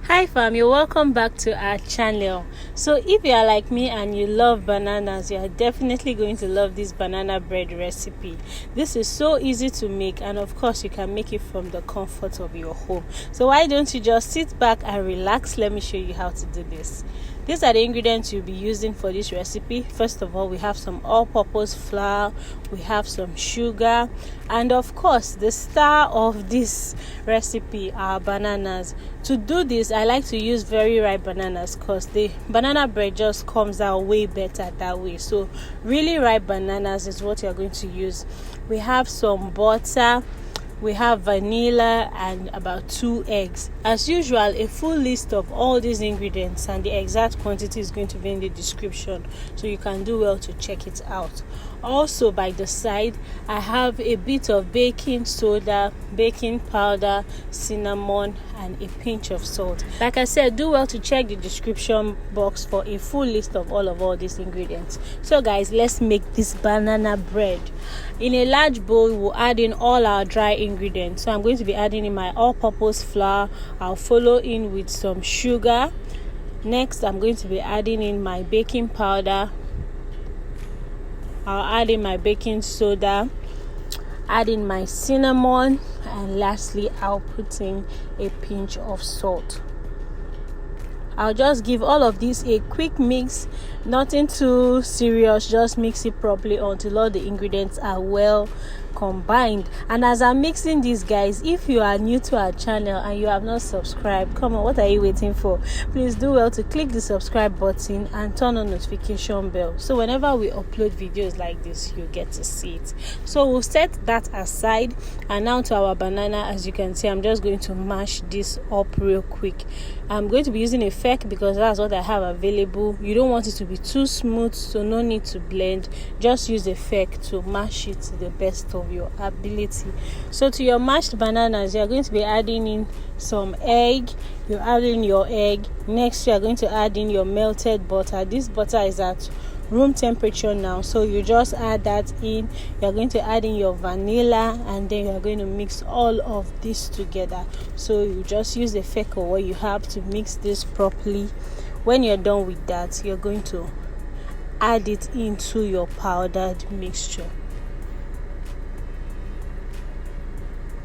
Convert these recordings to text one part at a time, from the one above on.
Hi fam, you're welcome back to our channel. So if you are like me and you love bananas, you are definitely going to love this banana bread recipe. This is so easy to make, and of course you can make it from the comfort of your home. So why don't you just sit back and relax? Let me show you how to do this. These are the ingredients you'll be using for this recipe. First of all, we have some all-purpose flour, we have some sugar, and of course the star of this recipe are bananas. To do this, I like to use very ripe bananas because the banana bread just comes out way better that way. So really ripe bananas is what you're going to use. We have some butter, we have vanilla, and about 2 eggs. As usual, a full list of all these ingredients and the exact quantity is going to be in the description, so you can do well to check it out. Also, by the side, I have a bit of baking soda, baking powder, cinnamon, and a pinch of salt. Like I said, do well to check the description box for a full list of all these ingredients. So guys, let's make this banana bread. In a large bowl, we'll add in all our dry ingredients. So I'm going to be adding in my all-purpose flour. I'll follow in with some sugar. Next, I'm going to be adding in my baking powder. I'll add in my baking soda, add in my cinnamon, and lastly I'll put in a pinch of salt. I'll just give all of this a quick mix, nothing too serious, just mix it properly until all the ingredients are well combined. And as I'm mixing this, guys, if you are new to our channel and you have not subscribed, come on, what are you waiting for? Please do well to click the subscribe button and turn on notification bell, so whenever we upload videos like this you get to see it. So we'll set that aside, and now to our banana. As you can see, I'm just going to mash this up real quick. I'm going to be using a fork because that's what I have available. You don't want it to be too smooth, so no need to blend. Just use a fork to mash it to the best of your ability. So to your mashed bananas, you're going to be adding in some egg. You're adding your egg. Next, you're going to add in your melted butter. This butter is at room temperature now, so you just add that in. You're going to add in your vanilla, and then you're going to mix all of this together. So you just use a fork or what you have to mix this properly. When you're done with that, you're going to add it into your powdered mixture.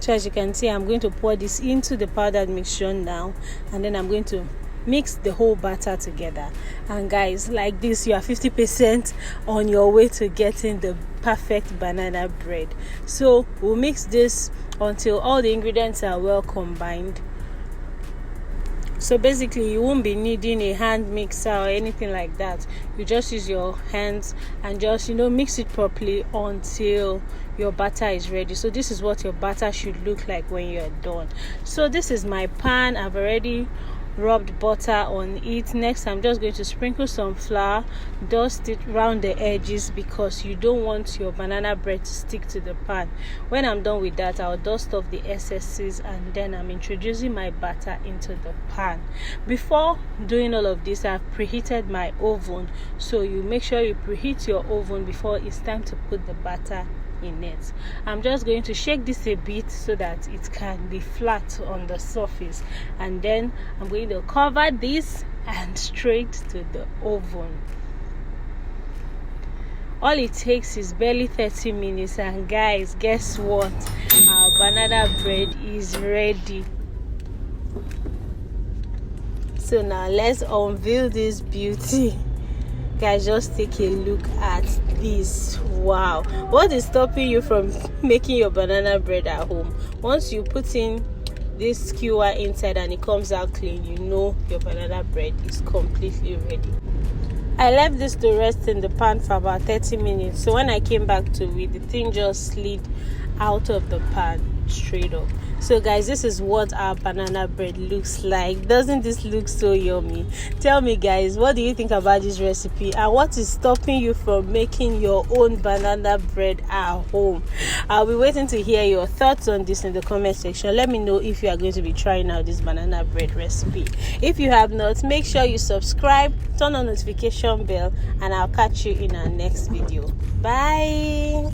So as you can see, I'm going to pour this into the powdered mixture now, and then I'm going to mix the whole batter together. And guys, like this, you are 50% on your way to getting the perfect banana bread. So we'll mix this until all the ingredients are well combined. So basically, you won't be needing a hand mixer or anything like that. You just use your hands and just mix it properly until your batter is ready. So this is what your batter should look like when you're done. So this is my pan. I've already rubbed butter on it. Next, I'm just going to sprinkle some flour, dust it around the edges because you don't want your banana bread to stick to the pan. When I'm done with that, I'll dust off the excesses, and then I'm introducing my batter into the pan. Before doing all of this, I've preheated my oven, so you make sure you preheat your oven before it's time to put the batter in it. I'm just going to shake this a bit so that it can be flat on the surface, and then I'm going to cover this and straight to the oven. All it takes is barely 30 minutes, and guys, guess what? Our banana bread is ready. So now let's unveil this beauty. Guys, just take a look at this. Wow, what is stopping you from making your banana bread at home? Once you put in this skewer inside and it comes out clean, you know your banana bread is completely ready. I left this to rest in the pan for about 30 minutes. So when I came back to it, the thing just slid out of the pan straight up. So guys, this is what our banana bread looks like. Doesn't this look so yummy? Tell me guys, what do you think about this recipe, and what is stopping you from making your own banana bread at home? I'll be waiting to hear your thoughts on this in the comment section. Let me know if you are going to be trying out this banana bread recipe. If you have not, make sure you subscribe, turn on notification bell, and I'll catch you in our next video. Bye.